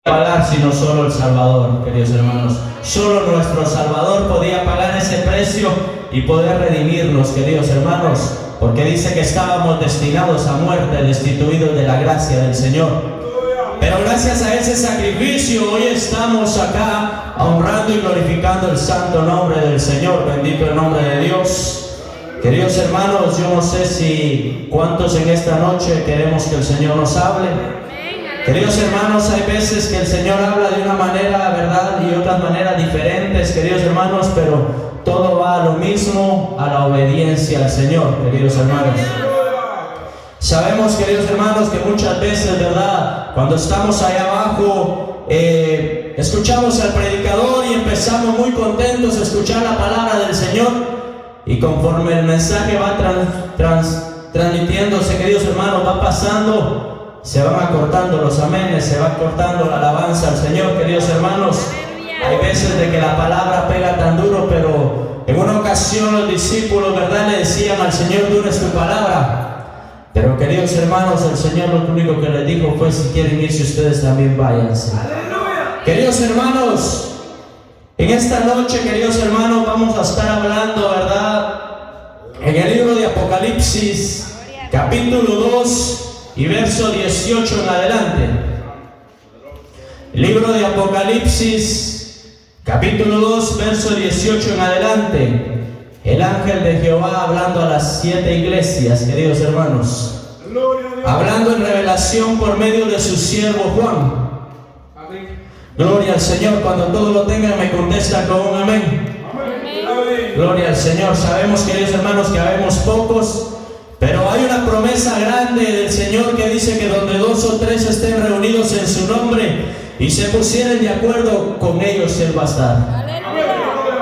pagar sino solo el Salvador, queridos hermanos. Solo nuestro Salvador podía pagar ese precio y poder redimirnos, queridos hermanos, porque dice que estábamos destinados a muerte, destituidos de la gracia del Señor. Pero gracias a ese sacrificio hoy estamos acá honrando y glorificando el santo nombre del Señor. Bendito el nombre de Dios. Queridos hermanos, yo no sé si cuántos en esta noche queremos que el Señor nos hable. Queridos hermanos, hay veces que el Señor habla de una manera, ¿verdad? Y otras maneras diferentes, queridos hermanos, pero todo va a lo mismo, a la obediencia al Señor, queridos hermanos. Sabemos, queridos hermanos, que muchas veces, ¿verdad? Cuando estamos ahí abajo, escuchamos al predicador y empezamos muy contentos a escuchar la palabra del Señor. Y conforme el mensaje va transmitiéndose, queridos hermanos, va pasando, se van acortando los amenes, se va cortando la alabanza al Señor, queridos hermanos. Hay veces de que la palabra pega tan duro, pero en una ocasión los discípulos, ¿verdad?, le decían al Señor: dura es tu palabra. Pero queridos hermanos, el Señor lo único que les dijo fue: si quieren irse ustedes también váyanse. ¡Aleluya! Queridos hermanos, en esta noche, queridos hermanos, vamos a estar hablando, ¿verdad?, en el libro de Apocalipsis, capítulo 2 y verso 18 en adelante. El libro de Apocalipsis, capítulo 2, verso 18 en adelante. El ángel de Jehová hablando a las 7 iglesias, queridos hermanos, hablando en revelación por medio de su siervo Juan. Gloria al Señor. Cuando todos lo tengan me contestan con un amén. Gloria al Señor. Sabemos, queridos hermanos, que habemos pocos, pero hay una promesa grande del Señor que dice que donde 2 o 3 estén reunidos en su nombre y se pusieren de acuerdo, con ellos Él va a estar.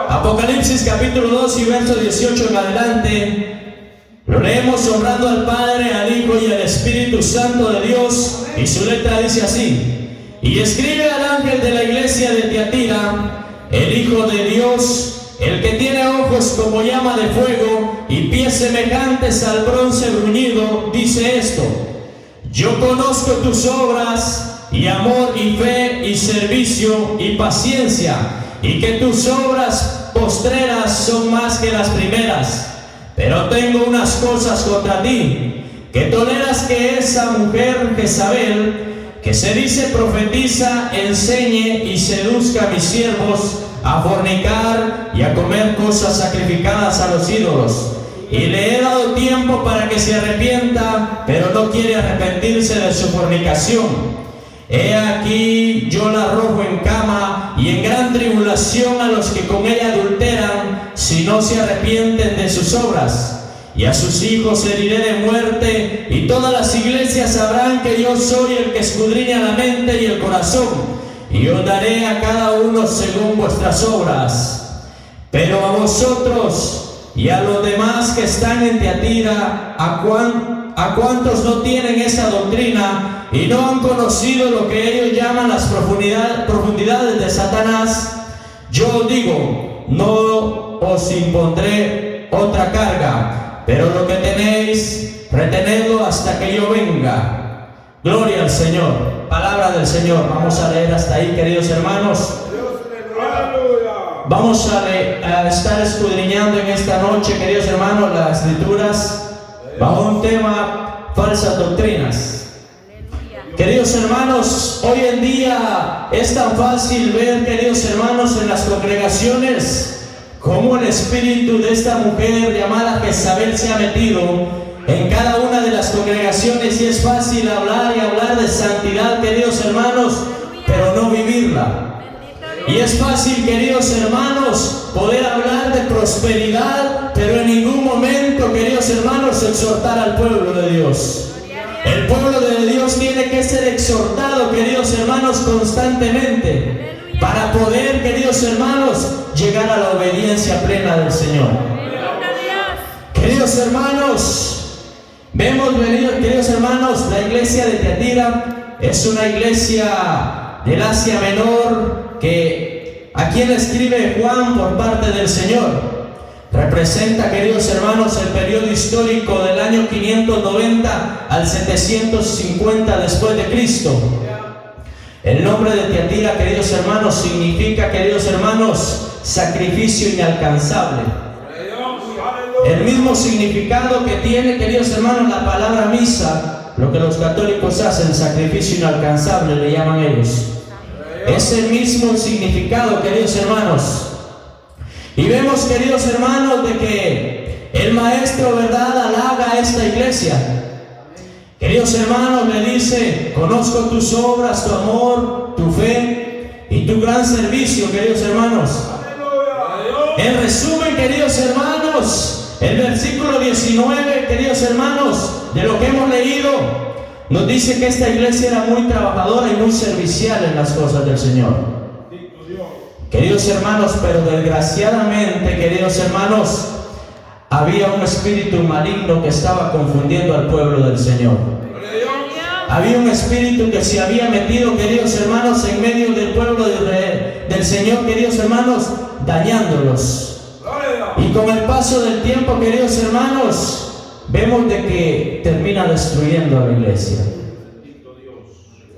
Apocalipsis capítulo 2 y verso 18 en adelante. Lo leemos honrando al Padre, al Hijo y al Espíritu Santo de Dios, y su letra dice así: y escribe al ángel de la iglesia de Tiatira, el Hijo de Dios, el que tiene ojos como llama de fuego y pies semejantes al bronce bruñido, dice esto: yo conozco tus obras y amor y fe y servicio y paciencia, y que tus obras postreras son más que las primeras. Pero tengo unas cosas contra ti, que toleras que esa mujer Jezabel, que se dice profetiza, enseñe y seduzca a mis siervos a fornicar y a comer cosas sacrificadas a los ídolos. Y le he dado tiempo para que se arrepienta, pero no quiere arrepentirse de su fornicación. He aquí yo la arrojo en cama y en gran tribulación a los que con ella adulteran, si no se arrepienten de sus obras. Y a sus hijos heriré de muerte, y todas las iglesias sabrán que yo soy el que escudriña la mente y el corazón, y os daré a cada uno según vuestras obras. Pero a vosotros y a los demás que están en Tiatira, a cuantos no tienen esa doctrina y no han conocido lo que ellos llaman las profundidades de Satanás, yo os digo: no os impondré otra carga, pero lo que tenéis, retenedlo hasta que yo venga. Gloria al Señor. Palabra del Señor. Vamos a leer hasta ahí, queridos hermanos. Vamos a estar escudriñando en esta noche, queridos hermanos, las escrituras bajo un tema: falsas doctrinas. Queridos hermanos, hoy en día es tan fácil ver, queridos hermanos, en las congregaciones cómo el espíritu de esta mujer llamada Jezabel se ha metido en cada una de las congregaciones, y es fácil hablar y hablar de santidad, queridos hermanos, pero no vivirla. Y es fácil, queridos hermanos, poder hablar de prosperidad, pero en ningún momento, queridos hermanos, exhortar al pueblo de Dios. El pueblo de Dios tiene que ser exhortado, queridos hermanos, constantemente, para poder, queridos hermanos, llegar a la obediencia plena del Señor. Queridos hermanos, vemos, queridos hermanos, la iglesia de Tiatira es una iglesia del Asia Menor, que a quien escribe Juan por parte del Señor. Representa, queridos hermanos, el periodo histórico del año 590 al 750 después de Cristo. El nombre de Tiatira, queridos hermanos, significa, queridos hermanos, sacrificio inalcanzable. El mismo significado que tiene, queridos hermanos, la palabra misa, lo que los católicos hacen, sacrificio inalcanzable, le llaman ellos. Es el mismo significado, queridos hermanos. Y vemos, queridos hermanos, de que el maestro, ¿verdad?, halaga a esta iglesia. Queridos hermanos, le dice: conozco tus obras, tu amor, tu fe y tu gran servicio, queridos hermanos. En resumen, queridos hermanos, el versículo 19, queridos hermanos, de lo que hemos leído, nos dice que esta iglesia era muy trabajadora y muy servicial en las cosas del Señor. Queridos hermanos, pero desgraciadamente, queridos hermanos, había un espíritu maligno que estaba confundiendo al pueblo del Señor. Había un espíritu que se había metido, queridos hermanos, en medio del pueblo del Señor, queridos hermanos, dañándolos. Y con el paso del tiempo, queridos hermanos, vemos de que termina destruyendo a la iglesia.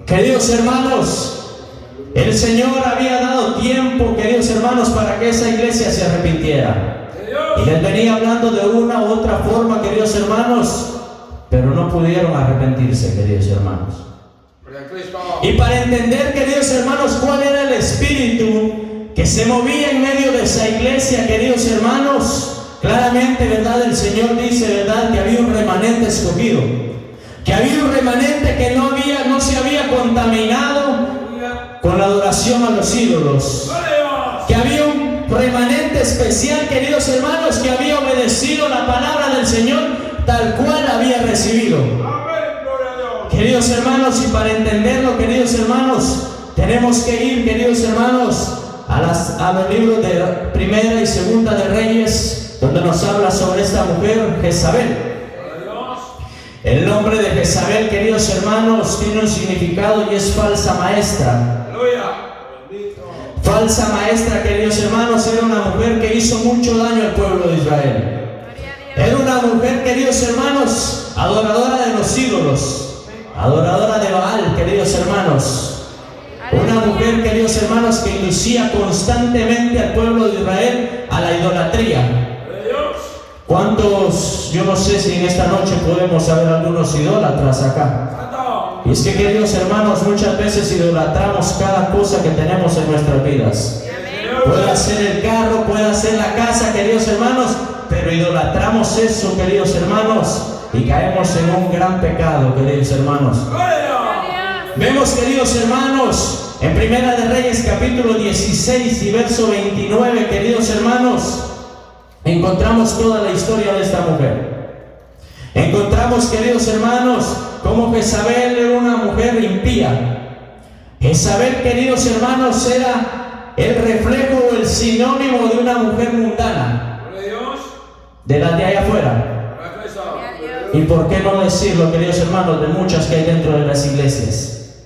Queridos hermanos, el Señor había dado tiempo, queridos hermanos, para que esa iglesia se arrepintiera. Y les venía hablando de una u otra forma, queridos hermanos, pero no pudieron arrepentirse, queridos hermanos. Y para entender, queridos hermanos, cuál era el espíritu que se movía en medio de esa iglesia, queridos hermanos, claramente, ¿verdad?, el Señor dice, ¿verdad?, que había un remanente escogido, que había un remanente que no se había contaminado con la adoración a los ídolos, que había un remanente especial, queridos hermanos, que había obedecido la palabra del Señor tal cual había recibido. Queridos hermanos, y para entenderlo, queridos hermanos, tenemos que ir, queridos hermanos, a los libros de Primera y Segunda de Reyes, donde nos habla sobre esta mujer, Jezabel. El nombre de Jezabel, queridos hermanos, tiene un significado y es falsa maestra. Falsa maestra, queridos hermanos, era una mujer que hizo mucho daño al pueblo de Israel. Era una mujer, queridos hermanos, adoradora de los ídolos, adoradora de Baal, queridos hermanos. Una mujer, queridos hermanos, que inducía constantemente al pueblo de Israel a la idolatría. ¿Cuántos, yo no sé si en esta noche podemos haber algunos idólatras acá? Y es que, queridos hermanos, muchas veces idolatramos cada cosa que tenemos en nuestras vidas. Puede ser el carro, puede ser la casa, queridos hermanos, pero idolatramos eso, queridos hermanos, y caemos en un gran pecado, queridos hermanos. Vemos, queridos hermanos, en Primera de Reyes capítulo 16 y verso 29, queridos hermanos, encontramos toda la historia de esta mujer. Encontramos, queridos hermanos, como Jezabel era una mujer impía. Jezabel, queridos hermanos, era el reflejo o el sinónimo de una mujer mundana, de las de allá afuera. Y por qué no decirlo, queridos hermanos, de muchas que hay dentro de las iglesias.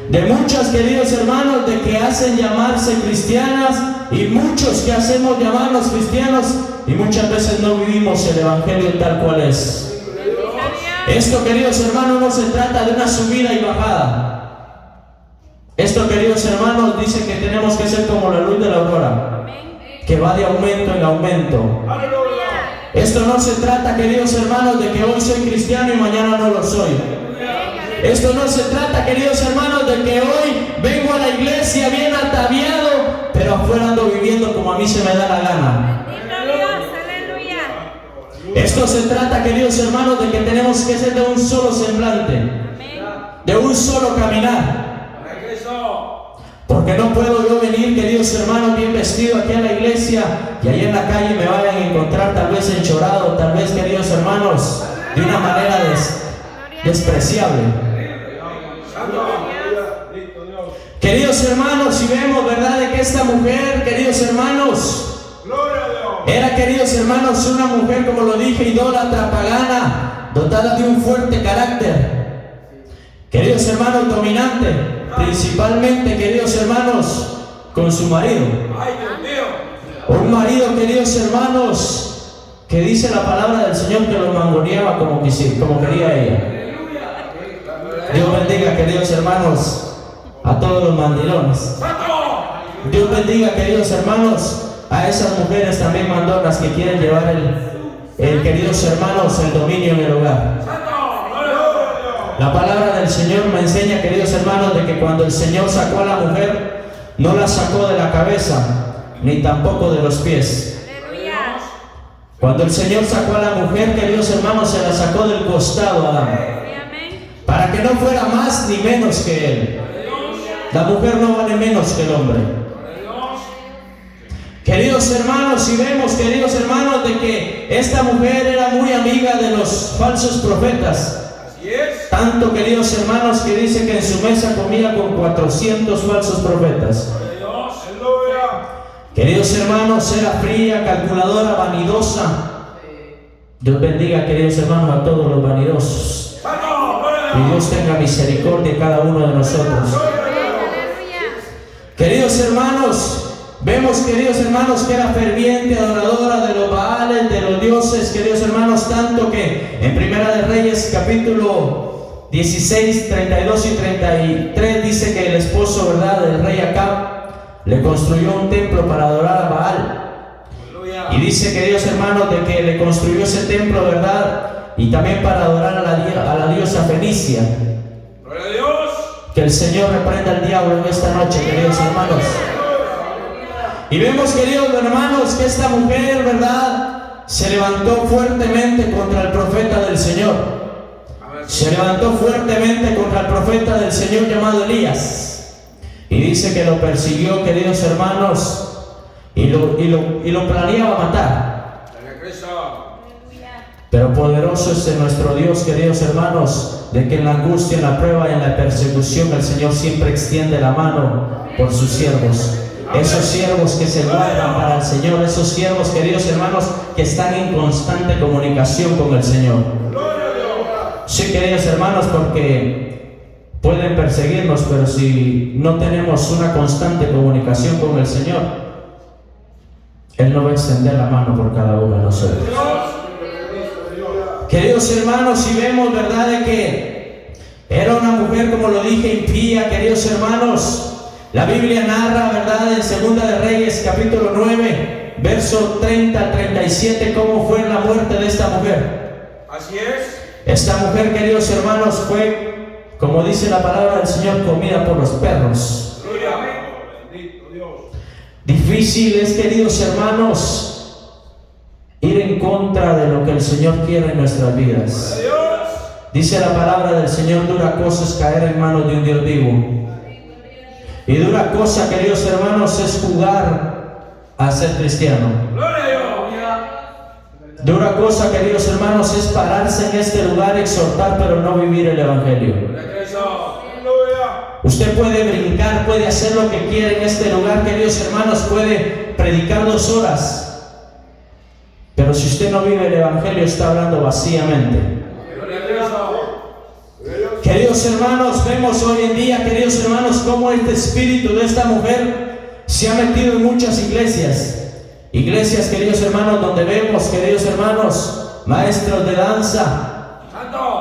De muchas, queridos hermanos, de que hacen llamarse cristianas, y muchos que hacemos llamarnos cristianos y muchas veces no vivimos el evangelio tal cual es. Esto, queridos hermanos, no se trata de una subida y bajada. Esto, queridos hermanos, dice que tenemos que ser como la luz de la aurora, que va de aumento en aumento. Esto no se trata, queridos hermanos, de que hoy soy cristiano y mañana no lo soy. Esto no se trata, queridos hermanos, de que hoy vengo a la iglesia bien ataviado, pero afuera ando viviendo como a mí se me da la gana. Esto se trata, queridos hermanos, de que tenemos que ser de un solo semblante, de un solo caminar. Porque no puedo yo venir, queridos hermanos, bien vestido aquí a la iglesia y ahí en la calle me vayan a encontrar tal vez enchorado, tal vez, queridos hermanos, de una manera despreciable. Queridos hermanos, si vemos, ¿verdad?, de que esta mujer, queridos hermanos, era, queridos hermanos, una mujer, como lo dije, idólatra, pagana, dotada de un fuerte carácter. Queridos hermanos, dominante, principalmente, queridos hermanos, con su marido. Un marido, queridos hermanos, que dice la palabra del Señor que lo mangoneaba como quería ella. Dios bendiga, queridos hermanos, a todos los mandilones. Dios bendiga, queridos hermanos, a esas mujeres también mandonas que quieren llevar queridos hermanos, el dominio en el hogar. La palabra del Señor me enseña, queridos hermanos, de que cuando el Señor sacó a la mujer, no la sacó de la cabeza, ni tampoco de los pies. Cuando el Señor sacó a la mujer, queridos hermanos, se la sacó del costado a Adán, para que no fuera más ni menos que él. La mujer no vale menos que el hombre. Queridos hermanos, y vemos, queridos hermanos, de que esta mujer era muy amiga de los falsos profetas. Tanto, queridos hermanos, que dice que en su mesa comía con 400 falsos profetas. Queridos hermanos, era fría, calculadora, vanidosa. Dios bendiga, queridos hermanos, a todos los vanidosos. Y Dios tenga misericordia de cada uno de nosotros. Queridos hermanos, vemos, queridos hermanos, que era ferviente adoradora de los Baales, de los dioses, queridos hermanos, tanto que en Primera de Reyes, capítulo 16, 32 y 33, dice que el esposo, ¿verdad?, del rey Acab le construyó un templo para adorar a Baal. Y dice, queridos hermanos, de que le construyó ese templo, ¿verdad?, y también para adorar a la diosa Fenicia. Que el Señor reprenda al diablo en esta noche, queridos hermanos. Y vemos, queridos hermanos, que esta mujer, ¿verdad?, se levantó fuertemente contra el profeta del Señor. Se levantó fuertemente contra el profeta del Señor llamado Elías. Y dice que lo persiguió, queridos hermanos, y lo planeaba matar. Pero poderoso es nuestro Dios, queridos hermanos, de que en la angustia, en la prueba y en la persecución el Señor siempre extiende la mano por sus siervos. Esos siervos que se guardan para el Señor, esos siervos, queridos hermanos, que están en constante comunicación con el Señor. Sí, queridos hermanos, porque pueden perseguirnos, pero si no tenemos una constante comunicación con el Señor, Él no va a extender la mano por cada uno de nosotros. Queridos hermanos, si vemos, ¿verdad?, de que era una mujer, como lo dije, impía, queridos hermanos. La Biblia narra, ¿verdad?, en Segunda de Reyes, capítulo 9, verso 30 al 37, cómo fue la muerte de esta mujer. Así es. Esta mujer, queridos hermanos, fue, como dice la palabra del Señor, comida por los perros. Bendito Dios. Difícil es, queridos hermanos, ir en contra de lo que el Señor quiere en nuestras vidas. Dice la palabra del Señor, dura cosa es caer en manos de un Dios vivo. Y dura cosa, queridos hermanos, es jugar a ser cristiano. Dura cosa, queridos hermanos, es pararse en este lugar, exhortar, pero no vivir el Evangelio. Usted puede brincar, puede hacer lo que quiere en este lugar, queridos hermanos, puede predicar 2 horas. Pero si usted no vive el Evangelio, está hablando vacíamente. Queridos hermanos, vemos hoy en día, queridos hermanos, cómo este espíritu de esta mujer se ha metido en muchas iglesias. Iglesias, queridos hermanos, donde vemos, queridos hermanos, maestros de danza,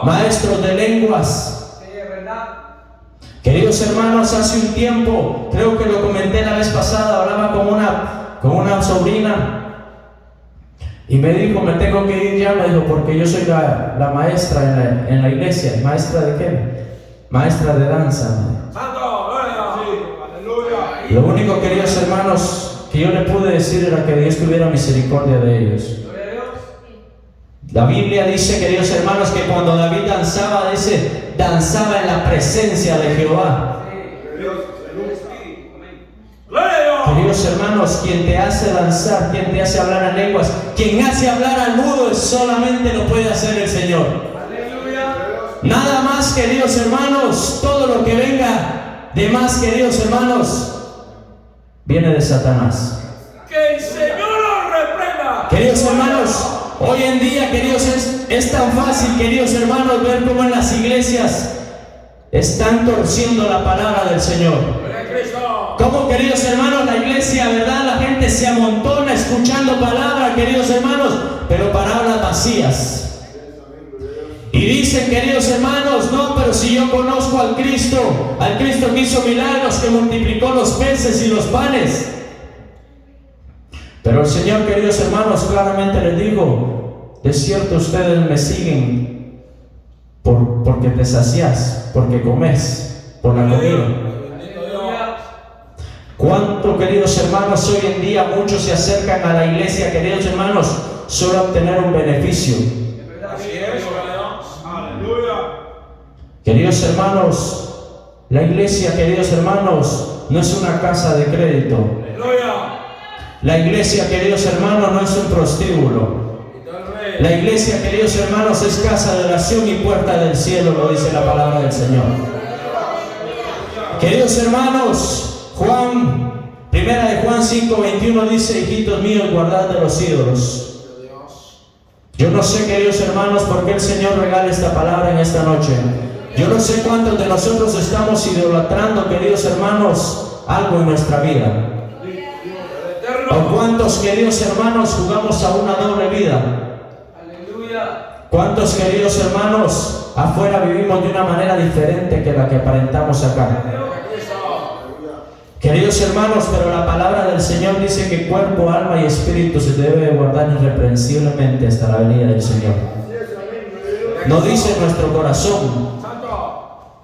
maestros de lenguas. Queridos hermanos, hace un tiempo, creo que lo comenté la vez pasada, hablaba con una sobrina. Y me dijo, me tengo que ir ya, me dijo, porque yo soy la maestra en la iglesia. ¿Maestra de qué? Maestra de danza. Lo único, queridos hermanos, que yo le pude decir era que Dios tuviera misericordia de ellos. La Biblia dice, queridos hermanos, que cuando David danzaba, danzaba en la presencia de Jehová. Queridos hermanos, quien te hace danzar, quien te hace hablar en lenguas, quien hace hablar al mudo, solamente lo puede hacer el Señor. Nada más, queridos hermanos, todo lo que venga de más, queridos hermanos, viene de Satanás. Que el Señor lo reprenda. Queridos hermanos, hoy en día, queridos, es tan fácil, queridos hermanos, ver cómo en las iglesias están torciendo la palabra del Señor. Como, queridos hermanos, la iglesia, ¿verdad?, la gente se amontona escuchando palabras, queridos hermanos, pero palabras vacías. Y dicen, queridos hermanos, no, pero si yo conozco al Cristo que hizo milagros, que multiplicó los peces y los panes. Pero el Señor, queridos hermanos, claramente les digo, de cierto ustedes me siguen porque te sacias, porque comes, por la comida. ¿Cuánto, queridos hermanos, hoy en día muchos se acercan a la iglesia, queridos hermanos, solo a obtener un beneficio? Así es. Aleluya. Queridos hermanos, la iglesia, queridos hermanos, no es una casa de crédito. Aleluya. La iglesia, queridos hermanos, no es un prostíbulo. La iglesia, queridos hermanos, es casa de oración y puerta del cielo, lo dice la palabra del Señor. Queridos hermanos, Primera de Juan 5:21 dice, hijitos míos, guardad de los ídolos. Yo no sé, queridos hermanos, por qué el Señor regala esta palabra en esta noche. Yo no sé cuántos de nosotros estamos idolatrando, queridos hermanos, algo en nuestra vida. O cuántos, queridos hermanos, jugamos a una doble vida. Cuántos, queridos hermanos, afuera vivimos de una manera diferente que la que aparentamos acá. Queridos hermanos, pero la palabra del Señor dice que cuerpo, alma y espíritu se debe guardar irreprensiblemente hasta la venida del Señor. No dice nuestro corazón.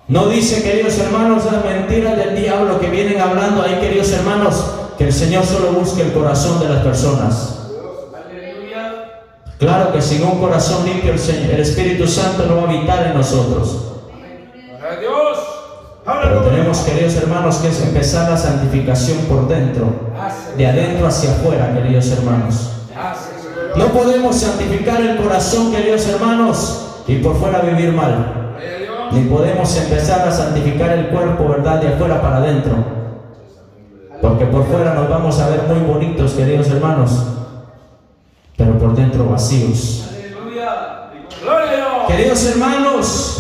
No dice, queridos hermanos, las mentiras del diablo que vienen hablando ahí, queridos hermanos, que el Señor solo busque el corazón de las personas. Claro que sin un corazón limpio el Espíritu Santo no va a habitar en nosotros. Pero tenemos, queridos hermanos, que empezar la santificación por dentro, de adentro hacia afuera, queridos hermanos. No podemos santificar el corazón, queridos hermanos, y por fuera vivir mal. Ni podemos empezar a santificar el cuerpo, ¿verdad?, de afuera para adentro. Porque por fuera nos vamos a ver muy bonitos, queridos hermanos, pero por dentro vacíos. Queridos hermanos,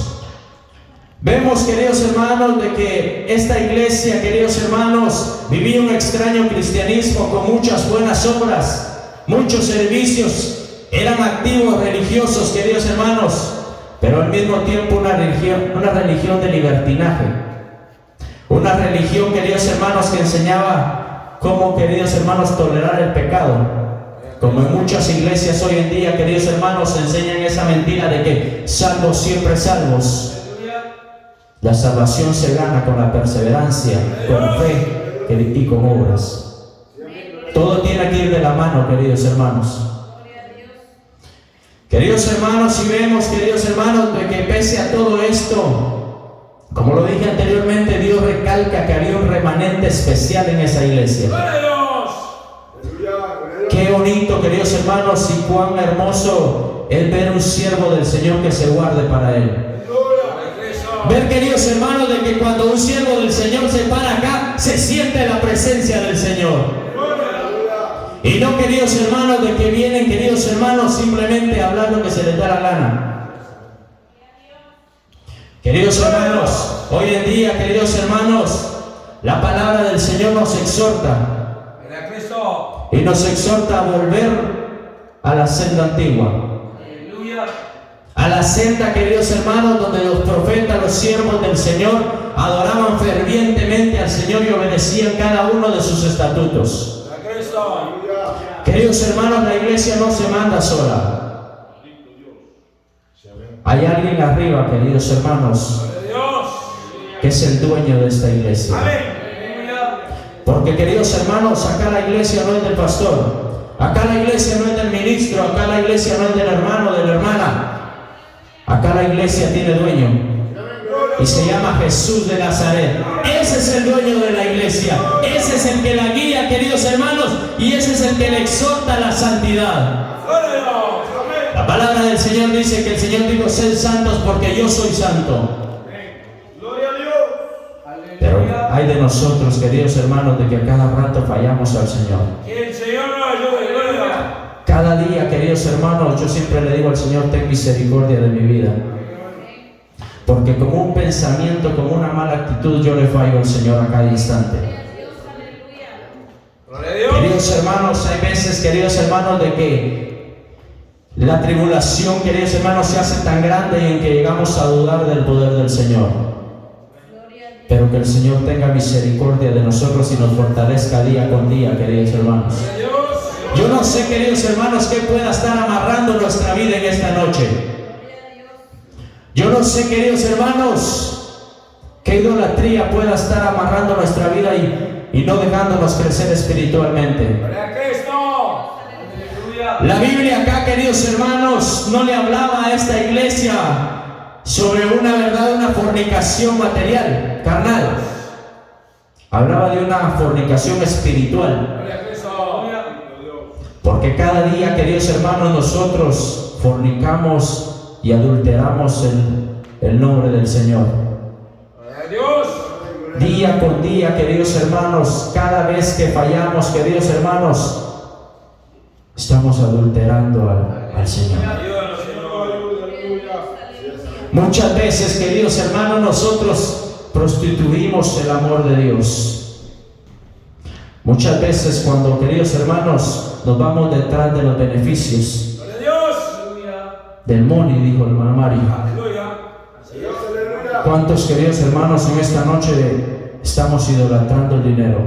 vemos, queridos hermanos, de que esta iglesia, queridos hermanos, vivía un extraño cristianismo con muchas buenas obras, muchos servicios, eran activos religiosos, queridos hermanos, pero al mismo tiempo una religión de libertinaje, una religión, queridos hermanos, que enseñaba cómo, queridos hermanos, tolerar el pecado. Como en muchas iglesias hoy en día, queridos hermanos, enseñan esa mentira de que salvos siempre salvos. La salvación se gana con la perseverancia, con fe y con obras. Todo tiene que ir de la mano, queridos hermanos. Queridos hermanos, si vemos, queridos hermanos, de que pese a todo esto, como lo dije anteriormente, Dios recalca que había un remanente especial en esa iglesia. Qué bonito, queridos hermanos, y cuán hermoso es ver un siervo del Señor que se guarde para Él. Ver, queridos hermanos, de que cuando un siervo del Señor se para acá, se siente la presencia del Señor. Y no, queridos hermanos, de que vienen, queridos hermanos, simplemente a hablar lo que se les da la gana. Queridos hermanos, hoy en día, queridos hermanos, la palabra del Señor nos exhorta. Y nos exhorta a volver a la senda antigua. A la senda, queridos hermanos, donde los profetas, los siervos del Señor, adoraban fervientemente al Señor y obedecían cada uno de sus estatutos. Queridos hermanos, la iglesia no se manda sola. Hay alguien arriba, queridos hermanos, que es el dueño de esta iglesia. Porque, queridos hermanos, acá la iglesia no es del pastor, acá la iglesia no es del ministro, acá la iglesia no es del hermano, de la hermana. Acá la iglesia tiene dueño y se llama Jesús de Nazaret. Ese es el dueño de la iglesia, ese es el que la guía, queridos hermanos, y ese es el que le exhorta a la santidad. La palabra del Señor dice que el Señor dijo: sed santos porque yo soy santo. Pero hay de nosotros, queridos hermanos, de que a cada rato fallamos al Señor. Que el Señor nos ayude. Cada día, queridos hermanos, yo siempre le digo al Señor: ten misericordia de mi vida. Porque como un pensamiento, como una mala actitud, yo le fallo al Señor a cada instante. Queridos hermanos, hay veces, queridos hermanos, de que La tribulación, queridos hermanos, se hace tan grande en que llegamos a dudar del poder del Señor. Pero que el Señor tenga misericordia de nosotros y nos fortalezca día con día, queridos hermanos. Yo no sé, queridos hermanos, qué pueda estar amarrando nuestra vida en esta noche. Yo no sé, queridos hermanos, qué idolatría pueda estar amarrando nuestra vida y no dejándonos crecer espiritualmente. La Biblia acá, queridos hermanos, no le hablaba a esta iglesia sobre una verdad, una fornicación material, carnal. Hablaba de una fornicación espiritual. Porque cada día, queridos hermanos, nosotros fornicamos y adulteramos el nombre del Señor. Día con día, queridos hermanos, cada vez que fallamos, queridos hermanos, estamos adulterando al Señor. Muchas veces, queridos hermanos, nosotros prostituimos el amor de Dios. Muchas veces cuando, queridos hermanos, nos vamos detrás de los beneficios del money, dijo el hermano Mario. ¿Cuántos, queridos hermanos, en esta noche estamos idolatrando el dinero?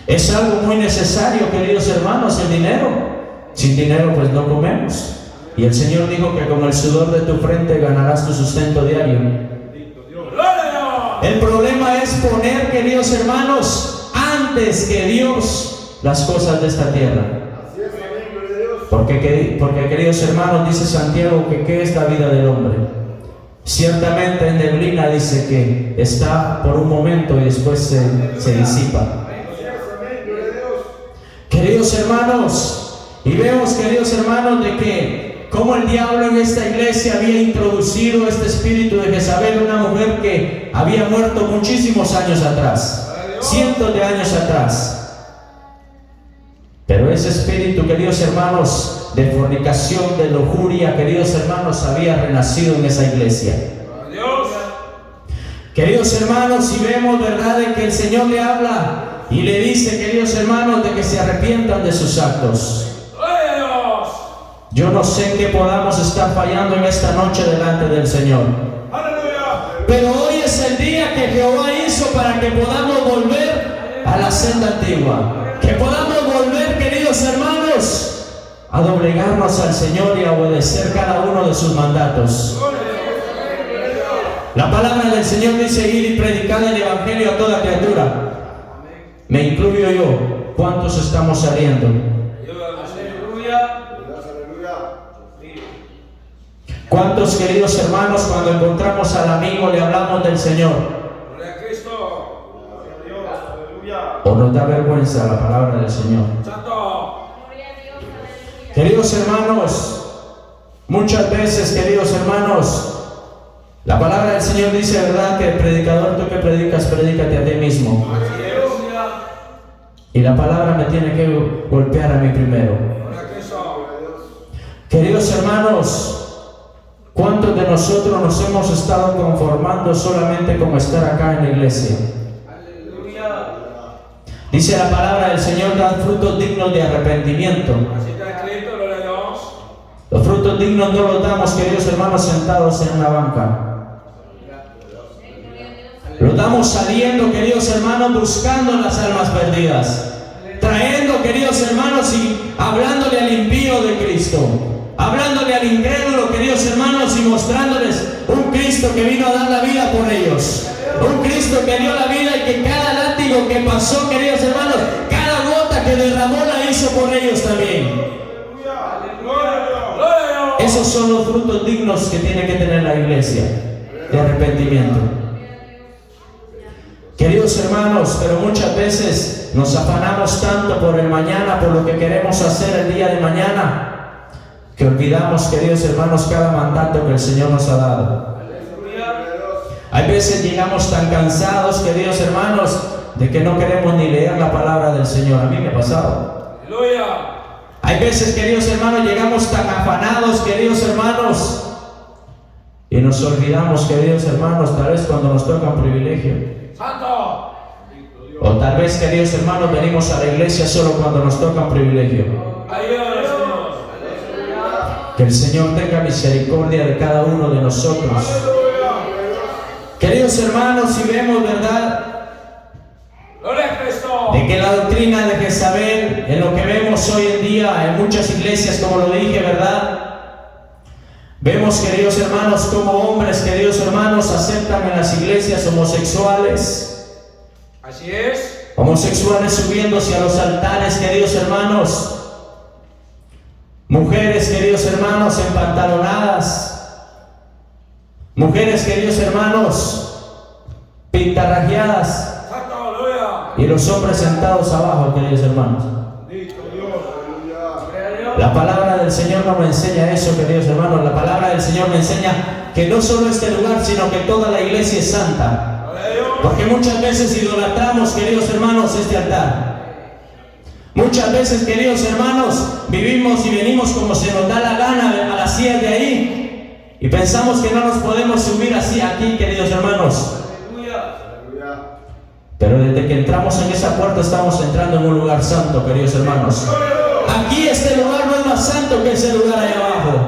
Es algo muy necesario, queridos hermanos, el dinero. Sin dinero pues no comemos. Y el Señor dijo que con el sudor de tu frente ganarás tu sustento diario. El problema es poner, queridos hermanos, antes que Dios las cosas de esta tierra. Porque queridos hermanos, dice Santiago que ¿qué es la vida del hombre? Ciertamente en neblina, dice que está por un momento y después se disipa. Queridos hermanos, y vemos, queridos hermanos, de que como el diablo en esta iglesia había introducido este espíritu de Jezabel, una mujer que había muerto muchísimos años atrás, cientos de años atrás. Pero ese espíritu, queridos hermanos, de fornicación, de lujuria, queridos hermanos, había renacido en esa iglesia. Queridos hermanos, y vemos, verdad, de que el Señor le habla y le dice, queridos hermanos, de que se arrepientan de sus actos. Yo no sé qué podamos estar fallando en esta noche delante del Señor. Pero hoy es el día que Jehová hizo para que podamos volver a la senda antigua. Que podamos volver, queridos hermanos, a doblegarnos al Señor y a obedecer cada uno de sus mandatos. La palabra del Señor dice: ir y predicar el evangelio a toda criatura. Me incluyo yo. ¿Cuántos estamos saliendo? ¿Cuántos, queridos hermanos, cuando encontramos al amigo le hablamos del Señor? ¿O nos da vergüenza la palabra del Señor? Queridos hermanos, muchas veces, queridos hermanos, la palabra del Señor dice, ¿verdad?, que el predicador, tú que predicas, predícate a ti mismo. Y la palabra me tiene que golpear a mí primero. Queridos hermanos, ¿cuántos de nosotros nos hemos estado conformando solamente con estar acá en la iglesia? Dice la palabra del Señor, dan frutos dignos de arrepentimiento. Los frutos dignos no los damos, queridos hermanos, sentados en una banca. Los damos saliendo, queridos hermanos, buscando las almas perdidas. Trayendo, queridos hermanos, y hablándole al impío de Cristo. Hablándole al incrédulo, queridos hermanos, y mostrándoles un Cristo que vino a dar la vida por ellos. Un Cristo que dio la vida y que cada látigo que pasó, queridos hermanos, cada gota que derramó la hizo por ellos también. Esos son los frutos dignos que tiene que tener la iglesia de arrepentimiento. Queridos hermanos, pero muchas veces nos afanamos tanto por el mañana, por lo que queremos hacer el día de mañana, que olvidamos, queridos hermanos, cada mandato que el Señor nos ha dado. Hay veces llegamos tan cansados, queridos hermanos, de que no queremos ni leer la palabra del Señor. A mí me ha pasado. Hay veces, queridos hermanos, llegamos tan afanados, queridos hermanos, y nos olvidamos, queridos hermanos, tal vez cuando nos toca un privilegio. O tal vez, queridos hermanos, venimos a la iglesia solo cuando nos toca un privilegio. Que el Señor tenga misericordia de cada uno de nosotros. Queridos hermanos, si vemos, ¿verdad?, de que la doctrina de Jezabel, en lo que vemos hoy en día en muchas iglesias, como lo dije, ¿verdad?, vemos, queridos hermanos, como hombres, queridos hermanos, aceptan en las iglesias homosexuales. Así es. Homosexuales subiéndose a los altares, queridos hermanos. Mujeres, queridos hermanos, empantalonadas. Mujeres, queridos hermanos, pintarrajeadas. Y los hombres sentados abajo, queridos hermanos. La palabra del Señor no me enseña eso, queridos hermanos. La palabra del Señor me enseña que no solo este lugar, sino que toda la iglesia es santa. Porque muchas veces idolatramos, queridos hermanos, este altar. Muchas veces, queridos hermanos, vivimos y venimos como se nos da la gana a las sillas de ahí. Y pensamos que no nos podemos subir así aquí, queridos hermanos. Pero desde que entramos en esa puerta estamos entrando en un lugar santo, queridos hermanos. Aquí este lugar no es más santo que ese lugar ahí abajo.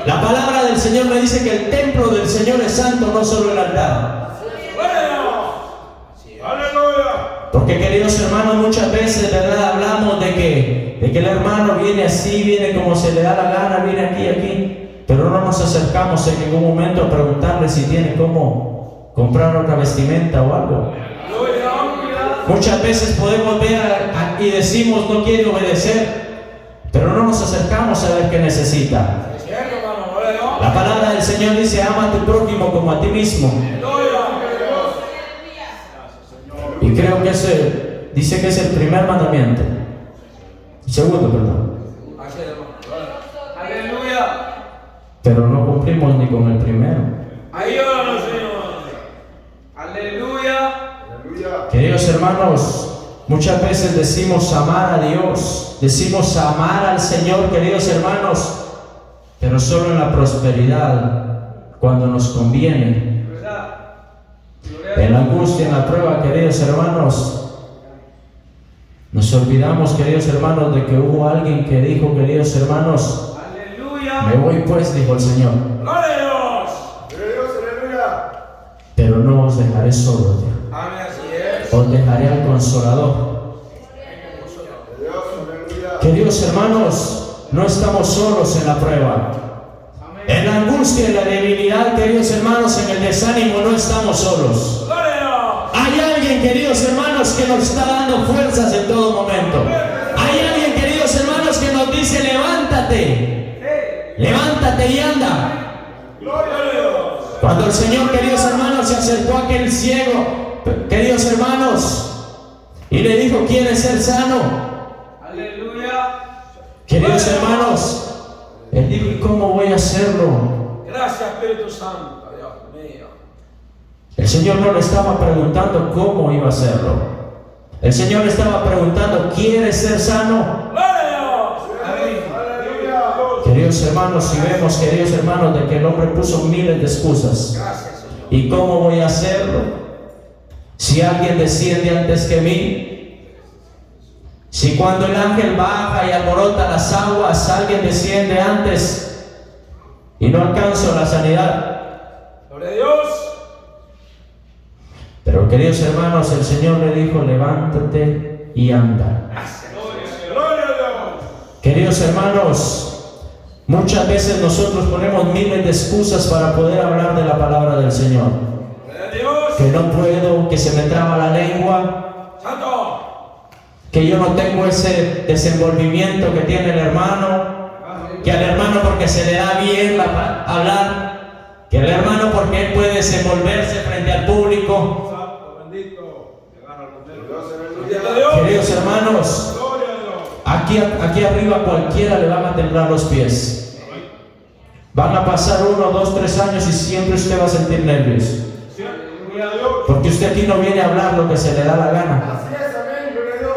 La palabra del Señor me dice que el templo del Señor es santo, no solo el altar. Porque, queridos hermanos, muchas veces, ¿verdad?, hablamos de que el hermano viene así, viene como se le da la gana, viene aquí, pero no nos acercamos en ningún momento a preguntarle si tiene cómo comprar otra vestimenta o algo. Muchas veces podemos ver y decimos no quiere obedecer, pero no nos acercamos a ver qué necesita. La palabra del Señor dice: ama a tu prójimo como a ti mismo. Y creo que ese dice que es el primer mandamiento. El segundo, perdón. Pero no cumplimos ni con el primero. Queridos hermanos, muchas veces decimos amar a Dios, decimos amar al Señor, queridos hermanos, pero solo en la prosperidad, cuando nos conviene. En la angustia, en la prueba, queridos hermanos, nos olvidamos, queridos hermanos, de que hubo alguien que dijo, queridos hermanos, me voy pues, dijo el Señor, pero no os dejaré solos, os dejaré al Consolador. Queridos hermanos, no estamos solos en la prueba. En la angustia, en la debilidad, queridos hermanos, en el desánimo, no estamos solos. Hay alguien, queridos hermanos, que nos está dando fuerzas en todo momento. Hay alguien, queridos hermanos, que nos dice: levántate, levántate y anda. Cuando el Señor, queridos hermanos, se acercó a aquel ciego, queridos hermanos, y le dijo: ¿quieres ser sano? Queridos hermanos, él dijo: ¿y cómo voy a hacerlo? Gracias, Espíritu Santo, Dios mío. El Señor no le estaba preguntando cómo iba a hacerlo. El Señor le estaba preguntando: ¿quieres ser sano? Queridos hermanos, si vemos, queridos hermanos, de que el hombre puso miles de excusas. ¿Y cómo voy a hacerlo? Si alguien desciende antes que mí, si cuando el ángel baja y alborota las aguas, alguien desciende antes y no alcanzo la sanidad. ¡Gloria a Dios! Pero, queridos hermanos, el Señor le dijo: levántate y anda. ¡Gloria a Dios! Queridos hermanos, muchas veces nosotros ponemos miles de excusas para poder hablar de la palabra del Señor. ¡Gloria a Dios! Que no puedo, que se me traba la lengua, ¡Santo! que yo no tengo ese desenvolvimiento que tiene el hermano, que al hermano porque se le da bien hablar, que al hermano porque él puede desenvolverse frente al público. Queridos hermanos, aquí arriba cualquiera le van a temblar los pies. Van a pasar 1, 2, 3 años y siempre usted va a sentir nervios, porque usted aquí no viene a hablar lo que se le da la gana.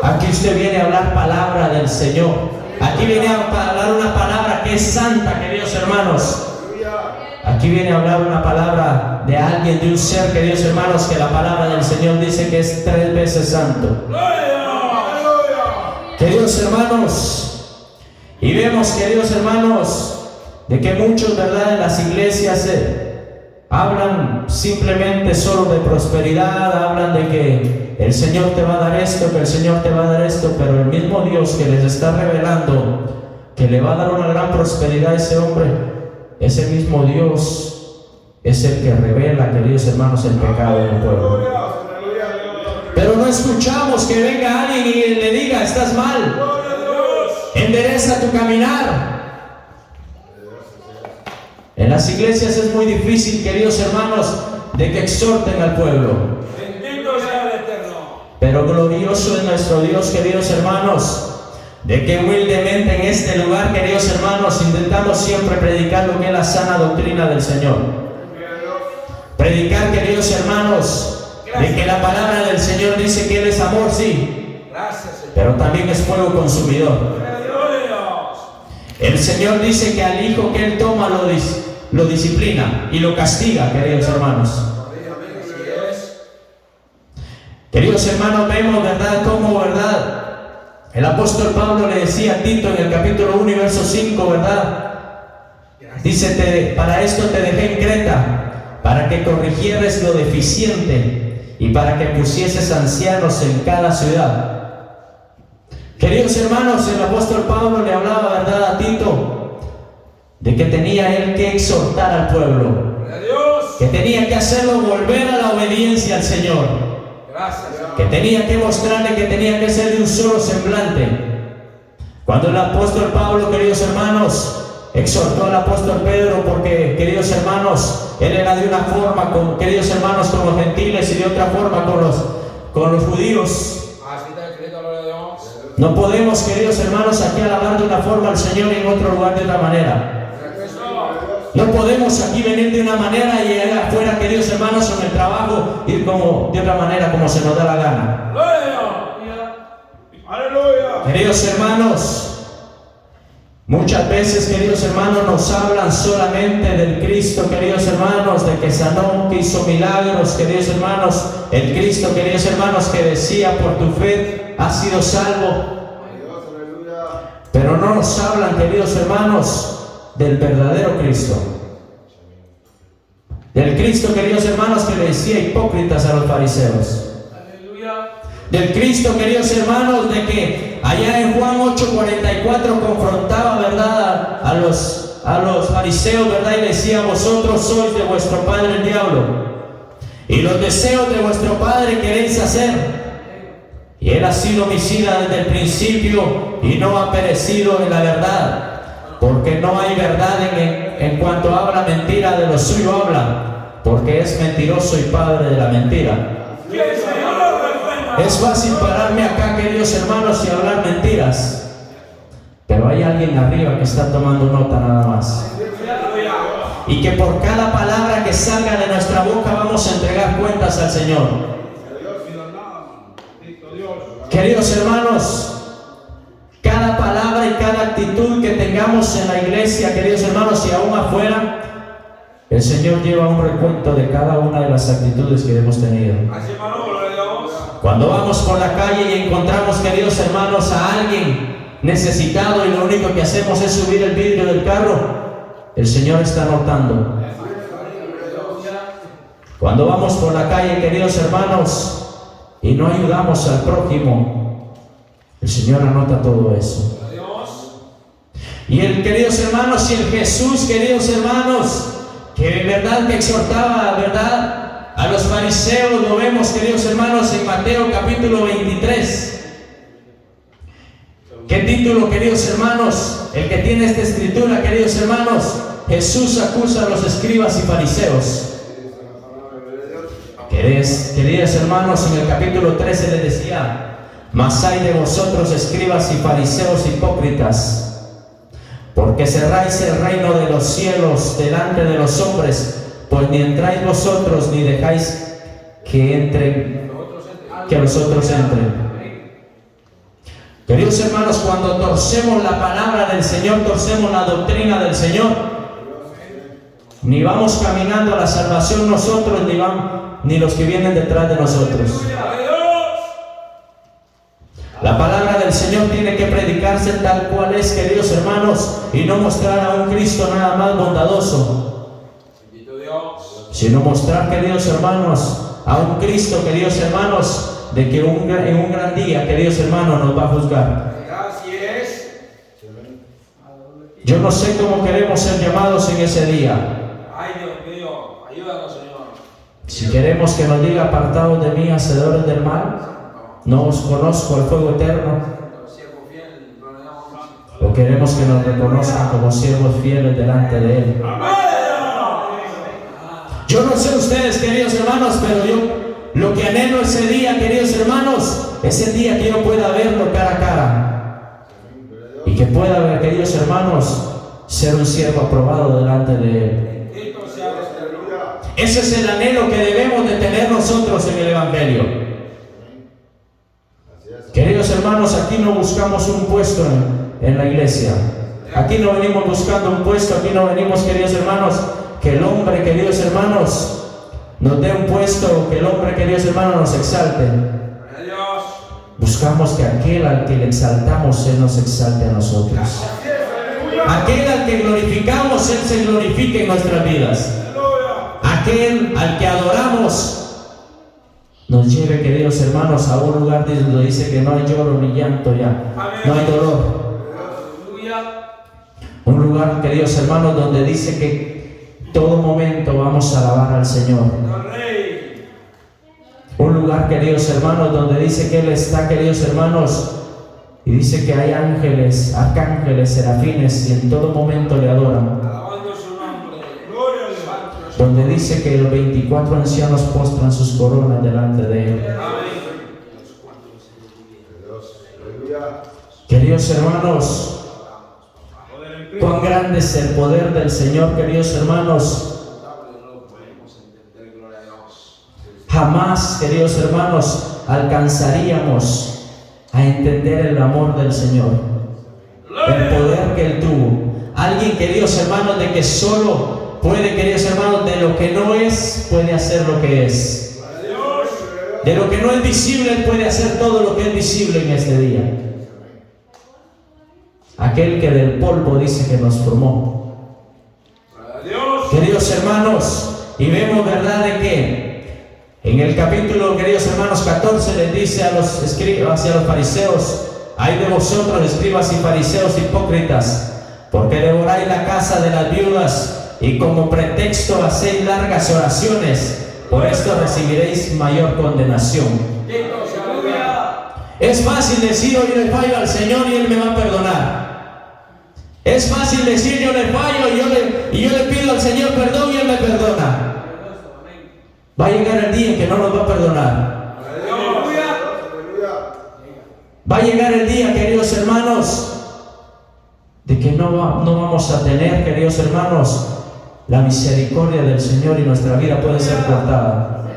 Aquí usted viene a hablar palabra del Señor. Aquí viene a hablar una palabra que es santa, queridos hermanos. Aquí viene a hablar una palabra de alguien, de un ser, queridos hermanos, que la palabra del Señor dice que es 3 veces santo. Queridos hermanos, y vemos, queridos hermanos, de que muchos, ¿verdad?, en las iglesias hablan simplemente solo de prosperidad, hablan de que el Señor te va a dar esto, que el Señor te va a dar esto, pero el mismo Dios que les está revelando que le va a dar una gran prosperidad a ese hombre, ese mismo Dios es el que revela, queridos hermanos, el pecado en el pueblo. Pero no escuchamos que venga alguien y le diga: estás mal, endereza tu caminar. En las iglesias es muy difícil, queridos hermanos, de que exhorten al pueblo. Bendito sea el Eterno. Pero glorioso es nuestro Dios, queridos hermanos, de que humildemente en este lugar, queridos hermanos, intentamos siempre predicar lo que es la sana doctrina del Señor. Predicar, queridos hermanos, de que la palabra del Señor dice que Él es amor, sí, pero también es fuego consumidor. El Señor dice que al hijo que Él toma lo disciplina y lo castiga, queridos hermanos. Queridos hermanos, vemos, ¿verdad?, cómo, ¿verdad?, el apóstol Pablo le decía a Tito en el capítulo 1 y verso 5, ¿verdad? Dice: para esto te dejé en Creta, para que corrigieres lo deficiente y para que pusieses ancianos en cada ciudad. Queridos hermanos, el apóstol Pablo le hablaba, ¿verdad?, a Tito de que tenía él que exhortar al pueblo, que tenía que hacerlo volver a la obediencia al Señor, que tenía que mostrarle que tenía que ser de un solo semblante. Cuando el apóstol Pablo, queridos hermanos, exhortó al apóstol Pedro, porque, queridos hermanos, él era de una forma, queridos hermanos, con los gentiles y de otra forma con los judíos. No podemos, queridos hermanos, aquí alabar de una forma al Señor y en otro lugar de otra manera. No podemos aquí venir de una manera y allá afuera, queridos hermanos, en el trabajo, ir como de otra manera, como se nos da la gana. Aleluya. Queridos hermanos, muchas veces, queridos hermanos, nos hablan solamente del Cristo, queridos hermanos, de que sanó, que hizo milagros, queridos hermanos, el Cristo, queridos hermanos, que decía: por tu fe has sido salvo. Pero no nos hablan, queridos hermanos, del verdadero Cristo. Del Cristo, queridos hermanos, que le decía hipócritas a los fariseos. Del Cristo, queridos hermanos, de que allá en Juan 8:44 confrontaba, ¿verdad?, a los fariseos, ¿verdad?, y decía: vosotros sois de vuestro padre el diablo, y los deseos de vuestro padre queréis hacer. Y él ha sido homicida desde el principio y no ha perecido en la verdad, porque no hay verdad en cuanto habla mentira, de lo suyo habla, porque es mentiroso y padre de la mentira. Es fácil pararme acá, queridos hermanos, y hablar mentiras, pero hay alguien arriba que está tomando nota nada más, y que por cada palabra que salga de nuestra boca vamos a entregar cuentas al Señor. Queridos hermanos, cada palabra y cada actitud que tengamos en la iglesia, queridos hermanos, y aún afuera, el Señor lleva un recuento de cada una de las actitudes que hemos tenido. Cuando vamos por la calle y encontramos, queridos hermanos, a alguien necesitado y lo único que hacemos es subir el vidrio del carro, el Señor está notando. Cuando vamos por la calle, queridos hermanos, y no ayudamos al prójimo, el Señor anota todo eso. Y queridos hermanos, y el Jesús, queridos hermanos, que en verdad que exhortaba, ¿verdad?, a los fariseos, lo vemos, queridos hermanos, en Mateo capítulo 23. ¿Qué título, queridos hermanos? El que tiene esta escritura, queridos hermanos: Jesús acusa a los escribas y fariseos. Queridos hermanos, en el capítulo 13 le decía: mas hay de vosotros, escribas y fariseos hipócritas, porque cerráis el reino de los cielos delante de los hombres, pues ni entráis vosotros ni dejáis que los otros entren. Queridos hermanos, cuando torcemos la palabra del Señor, torcemos la doctrina del Señor, ni vamos caminando a la salvación nosotros, ni los que vienen detrás de nosotros. La palabra del del Señor tiene que predicarse tal cual es, queridos hermanos, y no mostrar a un Cristo nada más bondadoso, sino mostrar, queridos hermanos, a un Cristo, queridos hermanos, de que en un gran día, queridos hermanos, nos va a juzgar. Así es. Yo no sé cómo queremos ser llamados en ese día. Ay, Dios mío, ayúdanos, Señor. Si queremos que nos diga: apartados de mí, hacedores del mal, no os conozco, al fuego eterno. O queremos que nos reconozcan como siervos fieles delante de Él. Yo no sé ustedes, queridos hermanos, pero yo lo que anhelo ese día, queridos hermanos, es el día que yo pueda verlo cara a cara. Y que pueda ver, queridos hermanos, ser un siervo aprobado delante de Él. Ese es el anhelo que debemos de tener nosotros en el Evangelio. Queridos hermanos, aquí no buscamos un puesto en la iglesia. Aquí no venimos buscando un puesto, aquí no venimos, queridos hermanos, que el hombre, queridos hermanos, nos dé un puesto, que el hombre, queridos hermanos, nos exalte. Buscamos que aquel al que le exaltamos, Él nos exalte a nosotros. Aquel al que glorificamos, Él se glorifique en nuestras vidas. Aquel al que adoramos nos lleve, queridos hermanos, a un lugar donde dice que no hay lloro ni llanto ya, no hay dolor. Un lugar, queridos hermanos, donde dice que todo momento vamos a alabar al Señor. Un lugar, queridos hermanos, donde dice que Él está, queridos hermanos, y dice que hay ángeles, arcángeles, serafines, y en todo momento le adoran. Donde dice que los 24 ancianos postran sus coronas delante de Él. Queridos hermanos, cuán grande es el poder del Señor, queridos hermanos. Jamás, queridos hermanos, alcanzaríamos a entender el amor del Señor, el poder que Él tuvo. Alguien, queridos hermanos, de que solo puede, queridos hermanos, de lo que no es, puede hacer lo que es. De lo que no es visible, Él puede hacer todo lo que es visible en este día. Aquel que del polvo dice que nos formó. Queridos hermanos, y vemos, ¿verdad?, de que en el capítulo, queridos hermanos, 14 les dice a los escribas y a los fariseos: ay de vosotros, escribas y fariseos hipócritas, porque devoráis la casa de las viudas y como pretexto hacéis largas oraciones, por esto recibiréis mayor condenación. Es fácil decir: yo le fallo al Señor y Él me va a perdonar. Es fácil decir: yo le fallo y yo le pido al Señor perdón y Él me perdona. Va a llegar el día en que no nos va a perdonar. Va a llegar el día, queridos hermanos, de que no vamos a tener, queridos hermanos, la misericordia del Señor y nuestra vida puede ser cortada.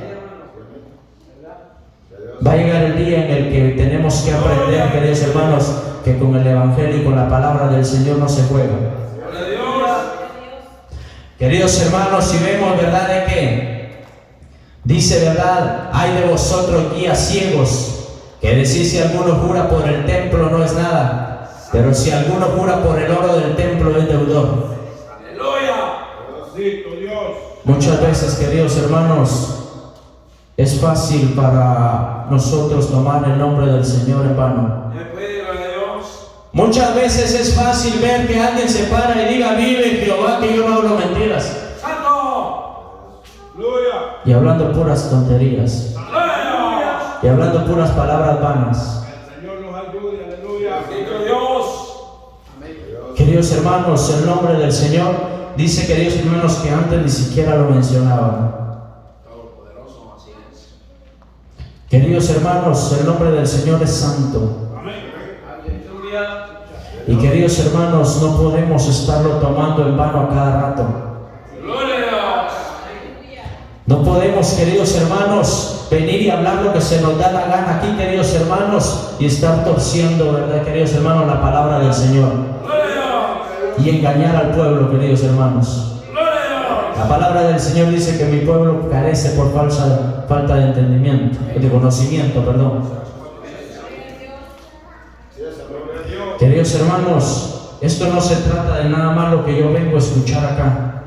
Va a llegar el día en el que tenemos que aprender, queridos hermanos, que con el Evangelio y con la palabra del Señor no se juega. Queridos hermanos, si vemos, ¿verdad?, de que dice, ¿verdad?, ay de vosotros, guías ciegos, que decís: si alguno jura por el templo no es nada, pero si alguno jura por el oro del templo es deudor. Muchas veces, queridos hermanos, es fácil para nosotros tomar el nombre del Señor en vano. Muchas veces es fácil ver que alguien se para y diga: vive Jehová, que yo no hablo mentiras. Y hablando puras tonterías. Y hablando puras palabras vanas. Queridos hermanos, el nombre del Señor dice, queridos hermanos, que antes ni siquiera lo mencionaban. Queridos hermanos, el nombre del Señor es santo. Y queridos hermanos, no podemos estarlo tomando en vano a cada rato. No podemos, queridos hermanos, venir y hablar lo que se nos da la gana aquí, queridos hermanos, y estar torciendo, ¿verdad, queridos hermanos, la palabra del Señor? Y engañar al pueblo, queridos hermanos. La palabra del Señor dice que mi pueblo carece por falta de entendimiento, de conocimiento, perdón. Queridos hermanos, esto no se trata de nada más lo que yo vengo a escuchar acá.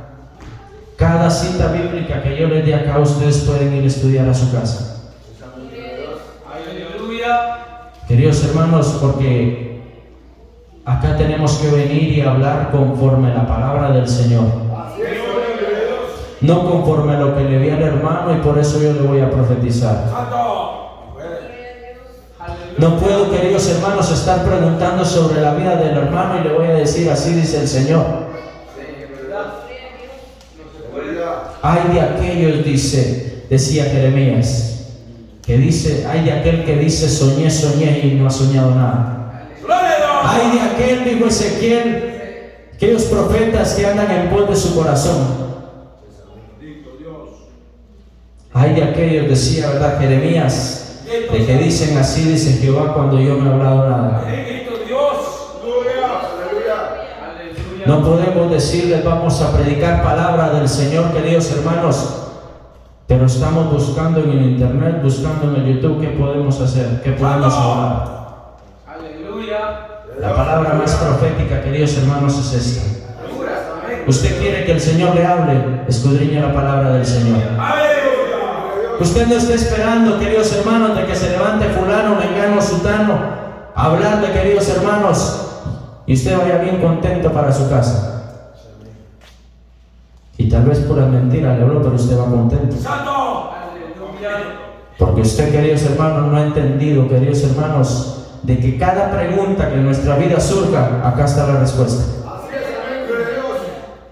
Cada cita bíblica que yo les dé acá, ustedes pueden ir a estudiar a su casa. Aleluya. Queridos hermanos, porque acá tenemos que venir y hablar conforme a la palabra del Señor. No conforme a lo que le vi al hermano, y por eso yo le voy a profetizar. No puedo, queridos hermanos, estar preguntando sobre la vida del hermano y le voy a decir: así dice el Señor. Hay de aquellos, decía Jeremías, que dice, hay de aquel que dice: soñé, soñé y no ha soñado nada. Hay de aquel, dijo Ezequiel, aquellos profetas que andan en pos de su corazón. Hay de aquellos, decía, ¿verdad, Jeremías? De que dicen: así dice Jehová, cuando yo no he hablado nada. No podemos decirles: vamos a predicar palabra del Señor, queridos hermanos, pero estamos buscando en el internet, buscando en el YouTube, ¿qué podemos hacer? ¿Qué podemos hablar? La palabra más profética, queridos hermanos, es esta. Usted quiere que el Señor le hable, escudriñe la palabra del Señor. Usted no está esperando, queridos hermanos, de que se levante fulano, mengano, sutano, a hablar de, queridos hermanos, y usted vaya bien contento para su casa. Y tal vez pura mentira le habló, pero usted va contento. Porque usted, queridos hermanos, no ha entendido, queridos hermanos, de que cada pregunta que en nuestra vida surja, acá está la respuesta.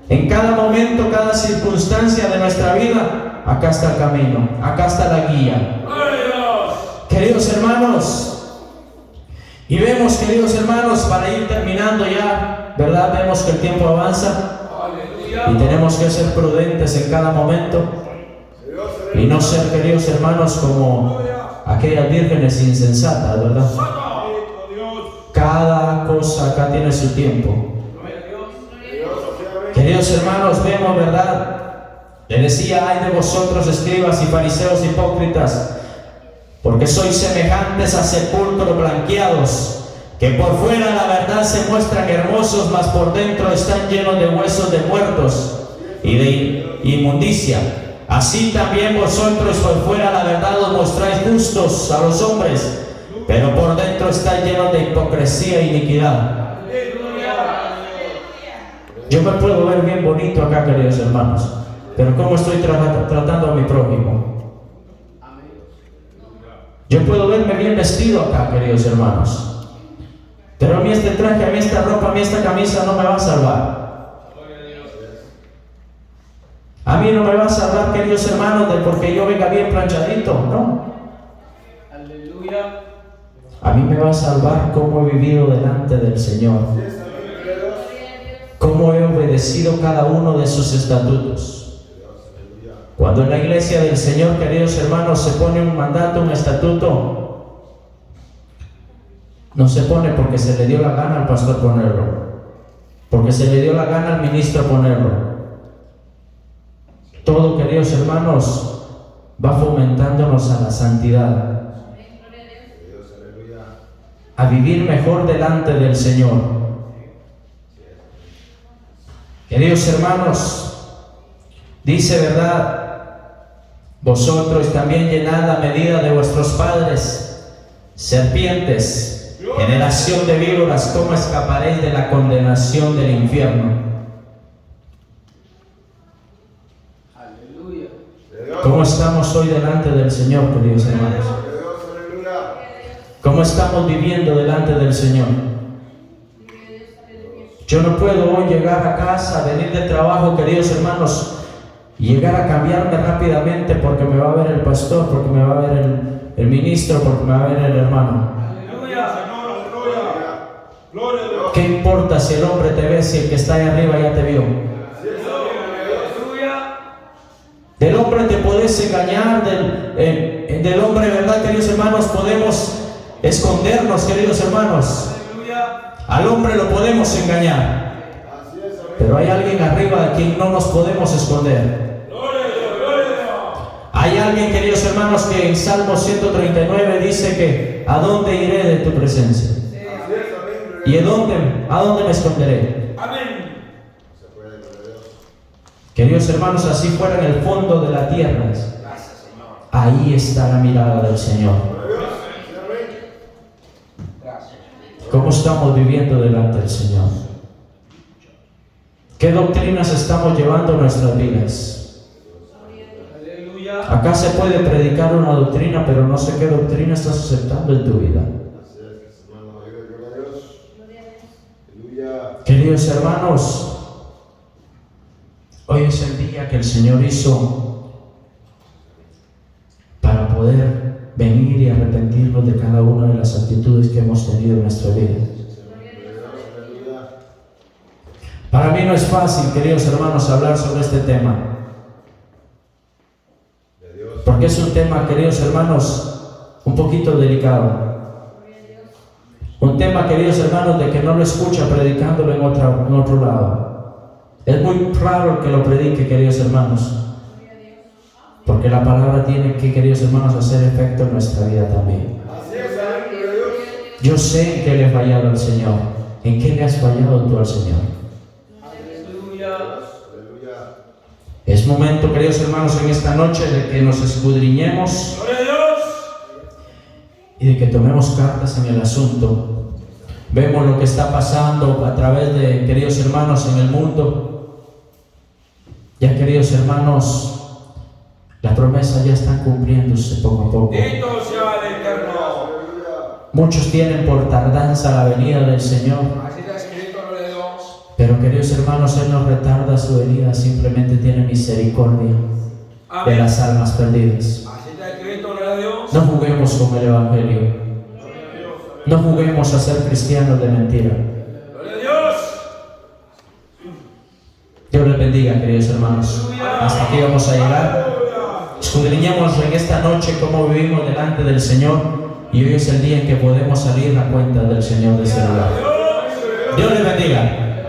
En cada momento, cada circunstancia de nuestra vida, acá está el camino, acá está la guía. Queridos hermanos, y vemos, queridos hermanos, para ir terminando ya, ¿verdad? Vemos que el tiempo avanza y tenemos que ser prudentes en cada momento y no ser, queridos hermanos, como aquellas vírgenes insensatas, ¿verdad? Cada cosa acá tiene su tiempo. Queridos hermanos, vemos, ¿verdad? Le decía: ay de vosotros, escribas y fariseos hipócritas, porque sois semejantes a sepulcros blanqueados, que por fuera la verdad se muestran hermosos, mas por dentro están llenos de huesos de muertos y de inmundicia. Así también vosotros por fuera la verdad os mostráis justos a los hombres, pero por dentro estáis llenos de hipocresía e iniquidad. Yo me puedo ver bien bonito acá, queridos hermanos, pero ¿cómo estoy tratando a mi prójimo? Yo puedo verme bien vestido acá, queridos hermanos, pero a mí este traje, a mí esta ropa, a mí esta camisa no me va a salvar. A mí no me va a salvar, queridos hermanos, de porque yo venga bien planchadito, no. A mí me va a salvar cómo he vivido delante del Señor, cómo he obedecido cada uno de sus estatutos. Cuando en la iglesia del Señor, queridos hermanos, se pone un mandato, un estatuto, no se pone porque se le dio la gana al pastor ponerlo, porque se le dio la gana al ministro ponerlo. Todo, queridos hermanos, va fomentándonos a la santidad, a vivir mejor delante del Señor. Queridos hermanos, dice, ¿verdad? Vosotros también llenad la medida de vuestros padres, serpientes, generación de víboras, ¿cómo escaparéis de la condenación del infierno? ¿Cómo estamos hoy delante del Señor, queridos hermanos? ¿Cómo estamos viviendo delante del Señor? Yo no puedo hoy llegar a casa, venir del trabajo, queridos hermanos, y llegar a cambiarme rápidamente porque me va a ver el pastor, porque me va a ver el ministro, porque me va a ver el hermano. ¿Qué importa si el hombre te ve, si el que está ahí arriba ya te vio? Del hombre te podés engañar, del hombre, ¿verdad, queridos hermanos? Podemos escondernos, queridos hermanos. Al hombre lo podemos engañar, pero hay alguien arriba de quien no nos podemos esconder. Hay alguien, queridos hermanos, que en Salmo 139 dice que ¿a dónde iré de tu presencia? ¿Y a dónde me esconderé? Amén. Queridos hermanos, así fuera en el fondo de la tierra, Gracias, Señor. ahí está la mirada del Señor. Gracias. ¿Cómo estamos viviendo delante del Señor? ¿Qué doctrinas estamos llevando a nuestras vidas? Aleluya. Acá se puede predicar una doctrina, pero no sé qué doctrina estás aceptando en tu vida. Queridos hermanos, hoy es el día que el Señor hizo para poder venir y arrepentirnos de cada una de las actitudes que hemos tenido en nuestra vida. Para mí no es fácil, queridos hermanos, hablar sobre este tema, porque es un tema, queridos hermanos, un poquito delicado. Un tema, queridos hermanos, de que no lo escucha predicándolo en otro lado. Es muy raro el que lo predique, queridos hermanos, porque la palabra tiene que, queridos hermanos, hacer efecto en nuestra vida también. Yo sé en qué le he fallado al Señor. ¿En qué le has fallado tú al Señor? Es momento, queridos hermanos, en esta noche de que nos escudriñemos y de que tomemos cartas en el asunto. Vemos lo que está pasando a través de, queridos hermanos, en el mundo. Ya, queridos hermanos, las promesas ya están cumpliéndose poco a poco. Bendito sea el Eterno. Muchos tienen por tardanza la venida del Señor. Así está escrito, gloria a Dios. Pero, queridos hermanos, Él no retarda su venida, simplemente tiene misericordia de las almas perdidas. Así está escrito, gloria a Dios. No juguemos con el Evangelio. No juguemos a ser cristianos de mentira. Gloria a Dios. Dios les bendiga, queridos hermanos. Hasta aquí vamos a llegar. Escudriñemos en esta noche cómo vivimos delante del Señor, y hoy es el día en que podemos salir a cuenta del Señor de ese lugar. Dios les bendiga.